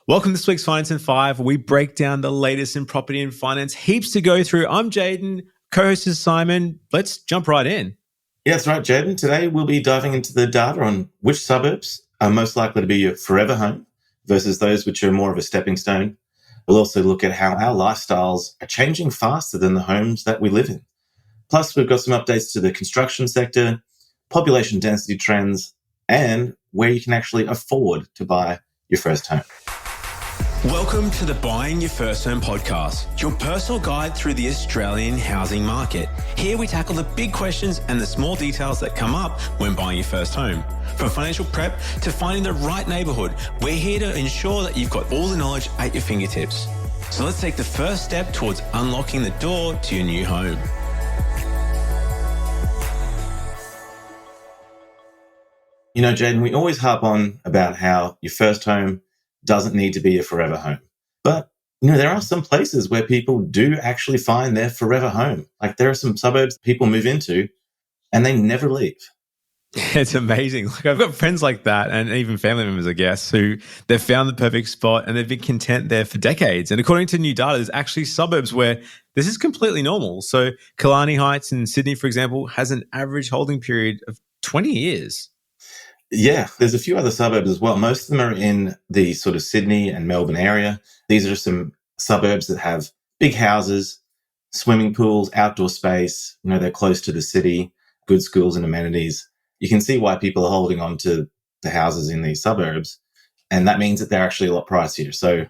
Welcome to this week's Finance in 5. We break down the latest in property and finance. Heaps to go through. I'm Jayden, co-host is Simon. Let's jump right in. Yeah, that's right, Jayden. Today we'll be diving into the data on which suburbs are most likely to be your forever home versus those which are more of a stepping stone. We'll also look at how our lifestyles are changing faster than the homes that we live in. Plus, we've got some updates to the construction sector, population density trends, and where you can actually afford to buy your first home. Welcome to the Buying Your First Home podcast, your personal guide through the Australian housing market. Here we tackle the big questions and the small details that come up when buying your first home. From financial prep to finding the right neighbourhood, we're here to ensure that you've got all the knowledge at your fingertips. So let's take the first step towards unlocking the door to your new home. You know, Jayden, we always harp on about how your first home doesn't need to be a forever home. But, you know, there are some places where people do actually find their forever home. Like there are some suburbs people move into and they never leave. It's amazing. Like I've got friends like that and even family members, I guess, who they've found the perfect spot and they've been content there for decades. And according to new data, there's actually suburbs where this is completely normal. So Killarney Heights in Sydney, for example, has an average holding period of 20 years. Yeah, there's a few other suburbs as well. Most of them are in the sort of Sydney and Melbourne area. These are some suburbs that have big houses, swimming pools, outdoor space. You know, they're close to the city, good schools and amenities. You can see why people are holding on to the houses in these suburbs. And that means that they're actually a lot pricier. So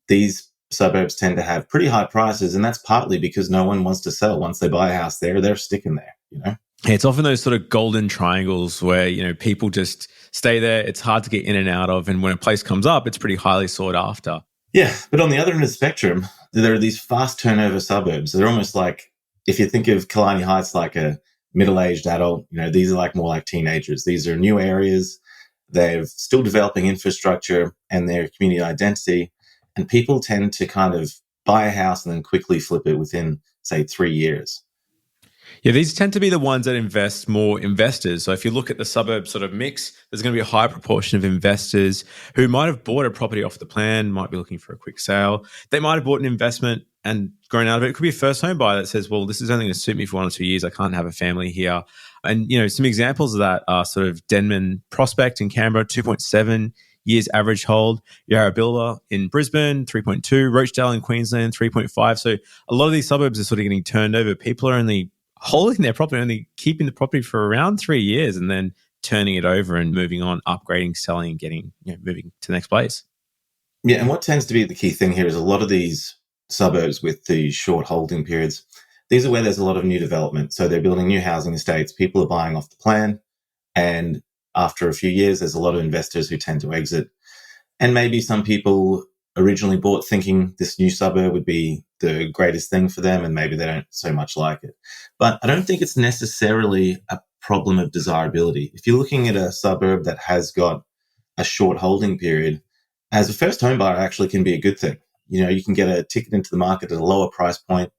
these suburbs tend to have pretty high prices. And that's partly because no one wants to sell. Once they buy a house there, they're sticking there, you know? It's often those sort of golden triangles where, you know, people just stay there. It's hard to get in and out of. And when a place comes up, it's pretty highly sought after. Yeah. But on the other end of the spectrum, there are these fast turnover suburbs. They're almost like, if you think of Killarney Heights like a middle-aged adult, you know, these are like more like teenagers. These are new areas. They're still developing infrastructure and their community identity. And people tend to kind of buy a house and then quickly flip it within, say, 3 years. Yeah, these tend to be the ones that invest more investors. So if you look at the suburb sort of mix, there's going to be a high proportion of investors who might have bought a property off the plan, might be looking for a quick sale. They might have bought an investment and grown out of it. It could be a first home buyer that says, well, this is only going to suit me for 1 or 2 years. I can't have a family here. And, you know, some examples of that are sort of Denman Prospect in Canberra, 2.7 years average hold. Yarrabilla in Brisbane, 3.2. Rochdale in Queensland, 3.5. So a lot of these suburbs are sort of getting turned over. People are only holding their property, only keeping the property for around 3 years and then turning it over and moving on, upgrading, selling, and getting, you know, moving to the next place. Yeah, and what tends to be the key thing here is a lot of these suburbs with the short holding periods, these are where there's a lot of new development. So they're building new housing estates. People are buying off the plan. And after a few years, there's a lot of investors who tend to exit. And maybe some people originally bought thinking this new suburb would be the greatest thing for them, and maybe they don't so much like it. But I don't think it's necessarily a problem of desirability. If you're looking at a suburb that has got a short holding period, as a first home buyer actually can be a good thing. You know, you can get a ticket into the market at a lower price point.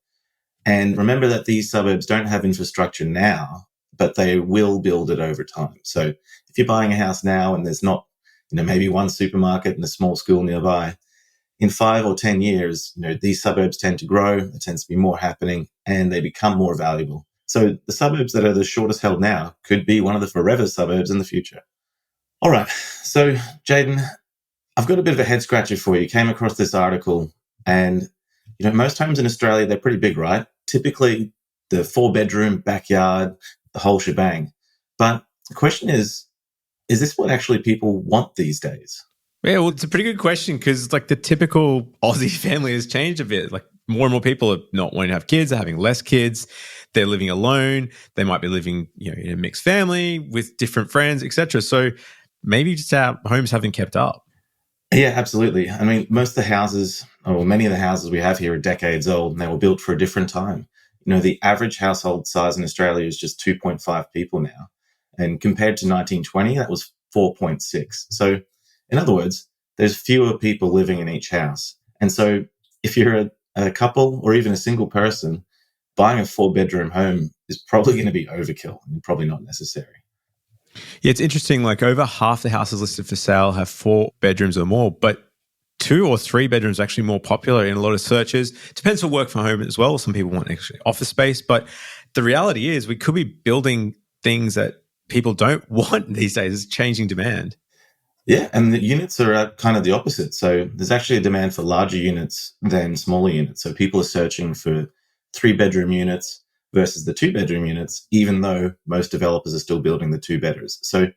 And remember that these suburbs don't have infrastructure now, but they will build it over time. So if you're buying a house now and there's not, you know, maybe one supermarket and a small school nearby, in 5 or 10 years, you know, these suburbs tend to grow, there tends to be more happening, and they become more valuable. So the suburbs that are the shortest held now could be one of the forever suburbs in the future. All right. So, Jayden, I've got a bit of a head scratcher for you. Came across this article, and, you know, most homes in Australia, they're pretty big, right? Typically the 4-bedroom, backyard, the whole shebang. But the question is this what actually people want these days? Yeah, well, it's a pretty good question because like the typical Aussie family has changed a bit. Like more and more people are not wanting to have kids, they're having less kids, they're living alone, they might be living, you know, in a mixed family with different friends, etc. So maybe just our homes haven't kept up. Yeah, absolutely. I mean, most of the houses, or many of the houses we have here are decades old and they were built for a different time. You know, the average household size in Australia is just 2.5 people now. And compared to 1920, that was 4.6. So in other words, there's fewer people living in each house. And so if you're a couple or even a single person, buying a 4-bedroom home is probably going to be overkill and probably not necessary. Yeah, it's interesting. Like over half the houses listed for sale have 4 bedrooms or more, but 2 or 3 bedrooms are actually more popular in a lot of searches. Depends on work from home as well. Some people want actually office space, but the reality is we could be building things that people don't want these days. It's changing demand. Yeah, and the units are kind of the opposite. So there's actually a demand for larger units than smaller units. So people are searching for 3-bedroom units versus the 2-bedroom units, even though most developers are still building the 2-bedrooms. So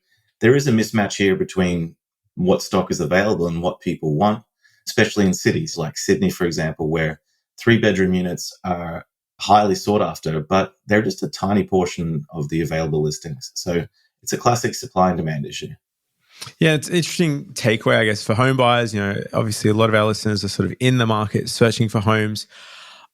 there is a mismatch here between what stock is available and what people want, especially in cities like Sydney, for example, where 3-bedroom units are highly sought after, but they're just a tiny portion of the available listings. So it's a classic supply and demand issue. Yeah, it's an interesting takeaway, I guess, for home buyers. Obviously a lot of our listeners are sort of in the market searching for homes.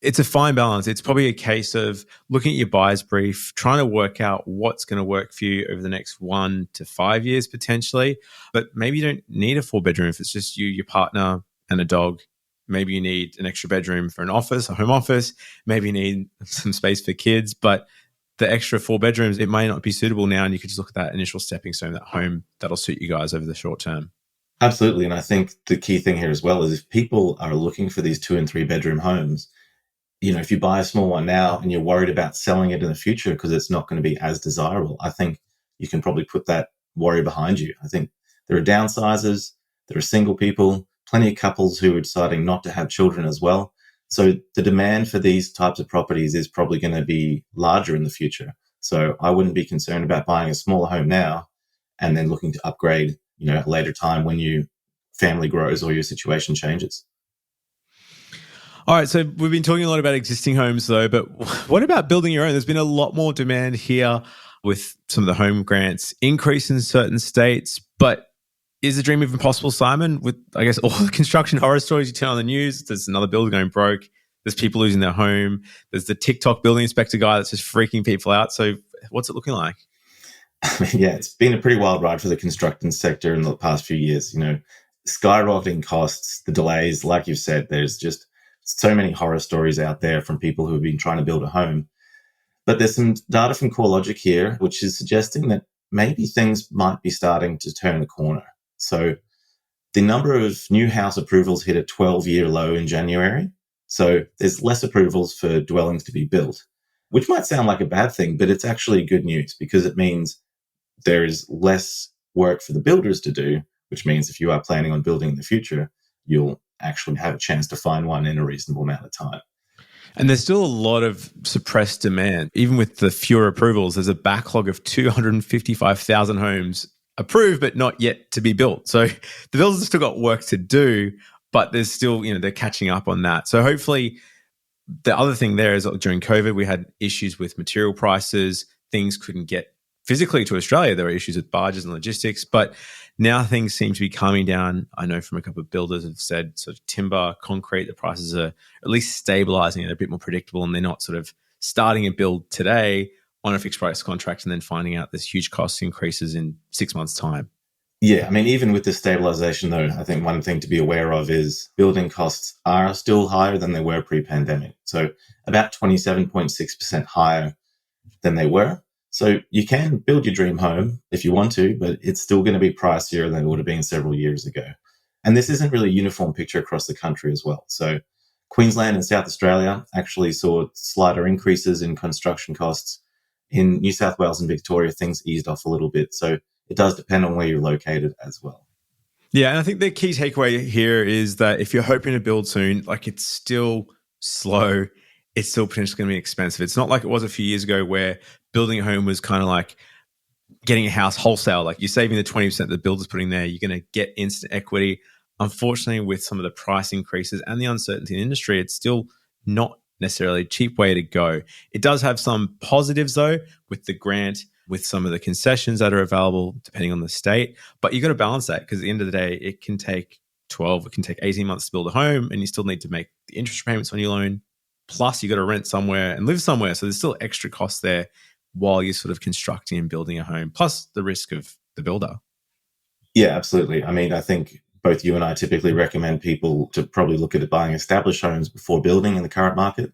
It's a fine balance. It's probably a case of looking at your buyer's brief, trying to work out what's going to work for you over the next 1 to 5 years potentially. But maybe you don't need a 4-bedroom if it's just you, your partner, and a dog. Maybe you need an extra bedroom for an office, a home office. Maybe you need some space for kids. But the extra 4 bedrooms, it may not be suitable now. And you could just look at that initial stepping stone, that home that'll suit you guys over the short term. Absolutely. And I think the key thing here as well is if people are looking for these 2 and 3-bedroom homes, if you buy a small one now and you're worried about selling it in the future because it's not going to be as desirable, I think you can probably put that worry behind you. I think there are downsizers, there are single people, plenty of couples who are deciding not to have children as well. So the demand for these types of properties is probably going to be larger in the future. So I wouldn't be concerned about buying a smaller home now and then looking to upgrade, at a later time when your family grows or your situation changes. All right, so we've been talking a lot about existing homes though, but what about building your own? There's been a lot more demand here with some of the home grants increase in certain states, but is the dream even possible, Simon? With, I guess, all the construction horror stories you turn on the news, there's another builder going broke, there's people losing their home, there's the TikTok building inspector guy that's just freaking people out. So what's it looking like? Yeah, it's been a pretty wild ride for the construction sector in the past few years. Skyrocketing costs, the delays, like you've said, there's just so many horror stories out there from people who have been trying to build a home. But there's some data from CoreLogic here, which is suggesting that maybe things might be starting to turn the corner. So the number of new house approvals hit a 12-year low in January. So there's less approvals for dwellings to be built, which might sound like a bad thing, but it's actually good news because it means there is less work for the builders to do, which means if you are planning on building in the future, you'll actually have a chance to find one in a reasonable amount of time. And there's still a lot of suppressed demand. Even with the fewer approvals, there's a backlog of 255,000 homes approved, but not yet to be built. So the builders have still got work to do, but there's still, they're catching up on that. So hopefully the other thing there is during COVID, we had issues with material prices. Things couldn't get physically to Australia. There were issues with barges and logistics, but now things seem to be calming down. I know from a couple of builders have said sort of timber, concrete, the prices are at least stabilizing and a bit more predictable, and they're not sort of starting a build today on a fixed price contract and then finding out there's huge cost increases in 6 months' time. Yeah, I mean, even with the stabilization, though, I think one thing to be aware of is building costs are still higher than they were pre-pandemic. So about 27.6% higher than they were. So you can build your dream home if you want to, but it's still going to be pricier than it would have been several years ago. And this isn't really a uniform picture across the country as well. So Queensland and South Australia actually saw slighter increases in construction costs. In New South Wales and Victoria, things eased off a little bit. So it does depend on where you're located as well. Yeah, and I think the key takeaway here is that if you're hoping to build soon, it's still slow. It's still potentially going to be expensive. It's not like it was a few years ago where building a home was kind of like getting a house wholesale. Like you're saving the 20% the builder's putting there, you're going to get instant equity. Unfortunately, with some of the price increases and the uncertainty in the industry, it's still not necessarily a cheap way to go. It does have some positives though, with the grant, with some of the concessions that are available depending on the state. But you got to balance that because at the end of the day, it can take 18 months to build a home and you still need to make the interest payments on your loan. Plus you got to rent somewhere and live somewhere. So there's still extra costs there while you're sort of constructing and building a home, plus the risk of the builder. Yeah, absolutely. I mean, I think both you and I typically recommend people to probably look at buying established homes before building in the current market.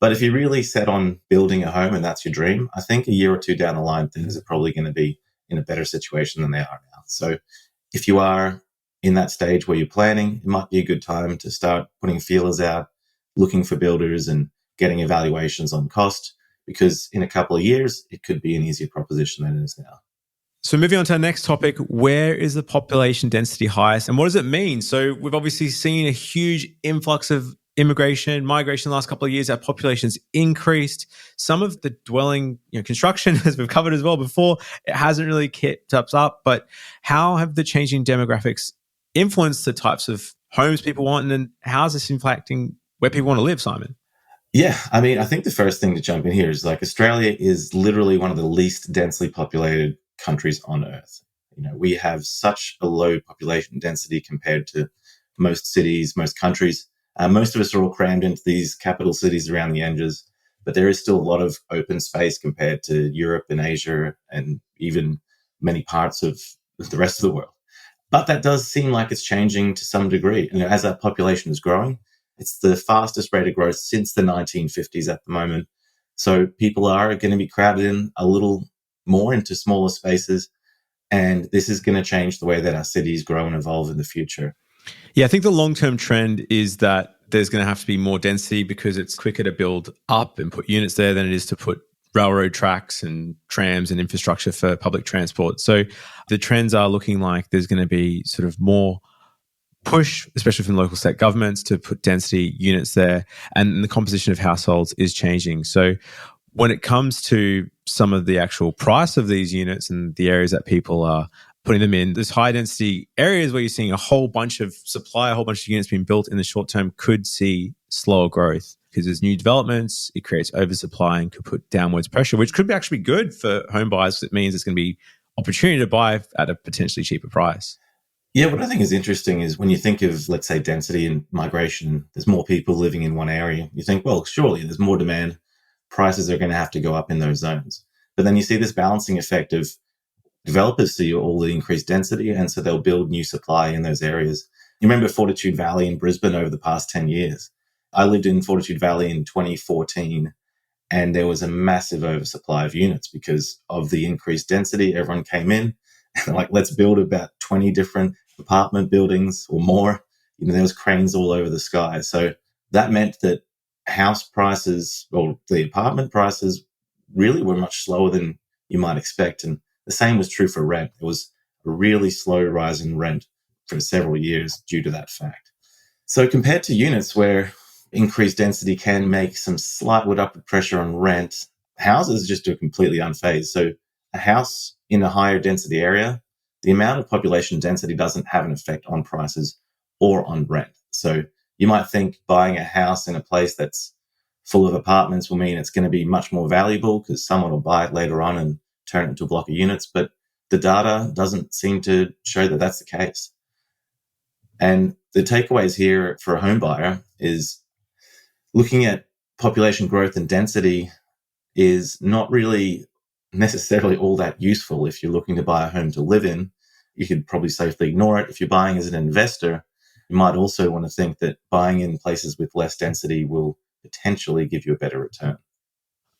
But if you're really set on building a home and that's your dream, I think a year or two down the line, things are probably going to be in a better situation than they are now. So if you are in that stage where you're planning, it might be a good time to start putting feelers out, looking for builders and getting evaluations on cost, because in a couple of years, it could be an easier proposition than it is now. So moving on to our next topic, where is the population density highest and what does it mean? So we've obviously seen a huge influx of immigration, migration the last couple of years. Our population's increased. Some of the dwelling construction, as we've covered as well before, it hasn't really kept up. But how have the changing demographics influenced the types of homes people want, and then how is this impacting where people want to live, Simon? Yeah, I mean, I think the first thing to jump in here is like Australia is literally one of the least densely populated countries on earth. We have such a low population density compared to most cities, most countries. Most of us are all crammed into these capital cities around the edges, but there is still a lot of open space compared to Europe and Asia and even many parts of the rest of the world. But that does seem like it's changing to some degree. As our population is growing, it's the fastest rate of growth since the 1950s at the moment. So people are going to be crowded in a little more into smaller spaces. And this is going to change the way that our cities grow and evolve in the future. Yeah, I think the long-term trend is that there's going to have to be more density because it's quicker to build up and put units there than it is to put railroad tracks and trams and infrastructure for public transport. So the trends are looking like there's going to be sort of more push, especially from local state governments, to put density units there, and the composition of households is changing. So when it comes to some of the actual price of these units and the areas that people are putting them in, there's high density areas where you're seeing a whole bunch of supply, a whole bunch of units being built in the short term could see slower growth because there's new developments, it creates oversupply and could put downwards pressure, which could be actually good for home buyers. It means there's going to be opportunity to buy at a potentially cheaper price. Yeah, what I think is interesting is when you think of, let's say, density and migration, there's more people living in one area. You think, well, surely there's more demand. Prices are going to have to go up in those zones. But then you see this balancing effect of developers see all the increased density, and so they'll build new supply in those areas. You remember Fortitude Valley in Brisbane over the past 10 years. I lived in Fortitude Valley in 2014, and there was a massive oversupply of units because of the increased density. Everyone came in and they're like, let's build about 20 different apartment buildings or more. There was cranes all over the sky. So that meant that house prices or the apartment prices really were much slower than you might expect. And the same was true for rent. It was a really slow rise in rent for several years due to that fact. So compared to units where increased density can make some slight upward pressure on rent, houses just are completely unfazed. So a house in a higher density area, the amount of population density doesn't have an effect on prices or on rent. So you might think buying a house in a place that's full of apartments will mean it's going to be much more valuable because someone will buy it later on and turn it into a block of units. But the data doesn't seem to show that that's the case. And the takeaways here for a home buyer is looking at population growth and density is not really necessarily all that useful if you're looking to buy a home to live in. You could probably safely ignore it. If you're buying as an investor, you might also want to think that buying in places with less density will potentially give you a better return.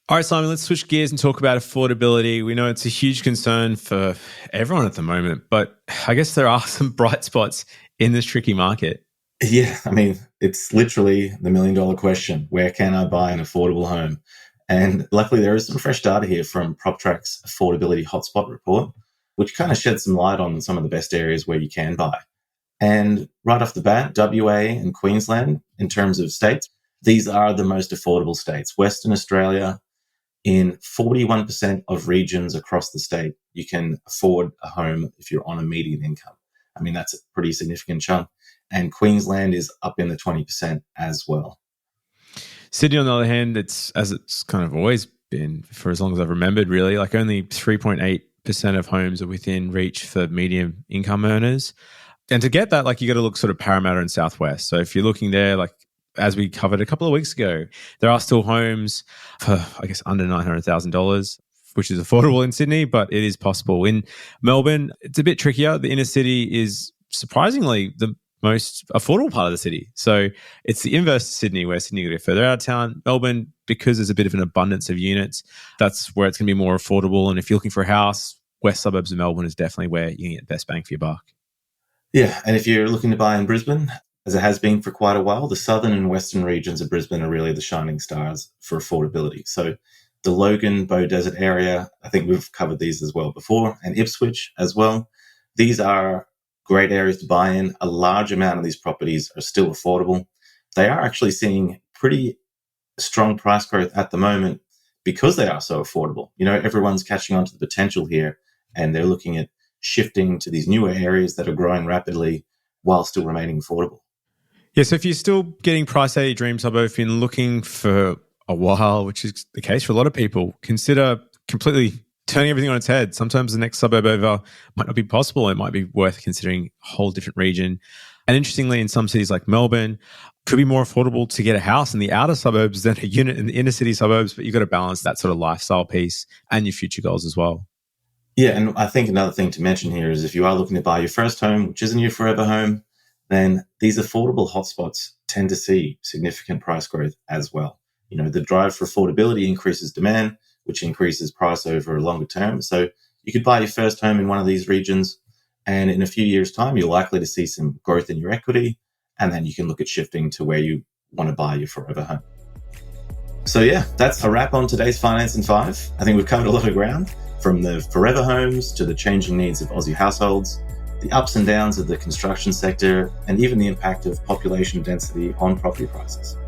All right, Simon, let's switch gears and talk about affordability. We know it's a huge concern for everyone at the moment, but I guess there are some bright spots in this tricky market. Yeah, I mean, it's literally the $1 million question. Where can I buy an affordable home? And luckily, there is some fresh data here from PropTrack's Affordability Hotspot report, which kind of sheds some light on some of the best areas where you can buy. And right off the bat, WA and Queensland, in terms of states, these are the most affordable states. Western Australia, in 41% of regions across the state, you can afford a home if you're on a median income. I mean, that's a pretty significant chunk. And Queensland is up in the 20% as well. Sydney, on the other hand, it's as it's kind of always been for as long as I've remembered, really, like only 3.8% of homes are within reach for medium income earners. And to get that, like you got to look sort of Parramatta and Southwest. So if you're looking there, like as we covered a couple of weeks ago, there are still homes for, I guess, under $900,000, which is affordable in Sydney, but it is possible. In Melbourne, it's a bit trickier. The inner city is surprisingly the most affordable part of the city. So it's the inverse of Sydney, where Sydney goes further out of town. Melbourne, because there's a bit of an abundance of units, that's where it's going to be more affordable. And if you're looking for a house, west suburbs of Melbourne is definitely where you can get the best bang for your buck. Yeah, and if you're looking to buy in Brisbane, as it has been for quite a while, the southern and western regions of Brisbane are really the shining stars for affordability. So the Logan, Bow Desert area, I think we've covered these as well before, and Ipswich as well. These are great areas to buy in. A large amount of these properties are still affordable. They are actually seeing pretty strong price growth at the moment because they are so affordable. Everyone's catching on to the potential here, and they're looking at shifting to these newer areas that are growing rapidly while still remaining affordable. Yeah, so if you're still getting priced at your dream suburb, if you're looking for a while, which is the case for a lot of people, consider completely turning everything on its head. Sometimes the next suburb over might not be possible. It might be worth considering a whole different region. And interestingly, in some cities like Melbourne, it could be more affordable to get a house in the outer suburbs than a unit in the inner city suburbs, but you've got to balance that sort of lifestyle piece and your future goals as well. Yeah, and I think another thing to mention here is if you are looking to buy your first home, which isn't your forever home, then these affordable hotspots tend to see significant price growth as well. The drive for affordability increases demand, which increases price over a longer term. So you could buy your first home in one of these regions, and in a few years' time, you're likely to see some growth in your equity, and then you can look at shifting to where you want to buy your forever home. So yeah, that's a wrap on today's Finance in 5. I think we've covered a lot of ground, from the forever homes to the changing needs of Aussie households, the ups and downs of the construction sector, and even the impact of population density on property prices.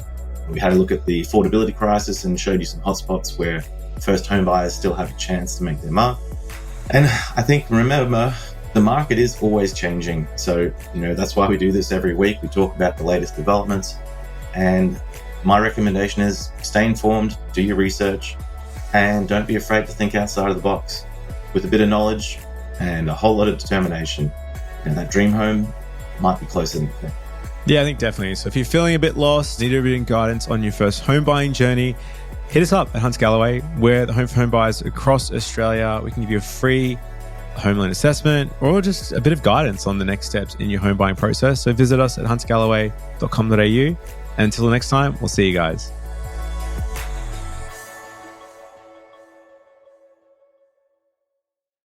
We had a look at the affordability crisis and showed you some hotspots where first home buyers still have a chance to make their mark. And I think, remember, the market is always changing. So, that's why we do this every week. We talk about the latest developments. And my recommendation is stay informed, do your research, and don't be afraid to think outside of the box. With a bit of knowledge and a whole lot of determination, that dream home might be closer than you think. Yeah, I think definitely. So if you're feeling a bit lost, need a bit of guidance on your first home buying journey, hit us up at Hunter Galloway. We're the home for home buyers across Australia. We can give you a free home loan assessment or just a bit of guidance on the next steps in your home buying process. So visit us at huntergalloway.com.au. And until next time, we'll see you guys.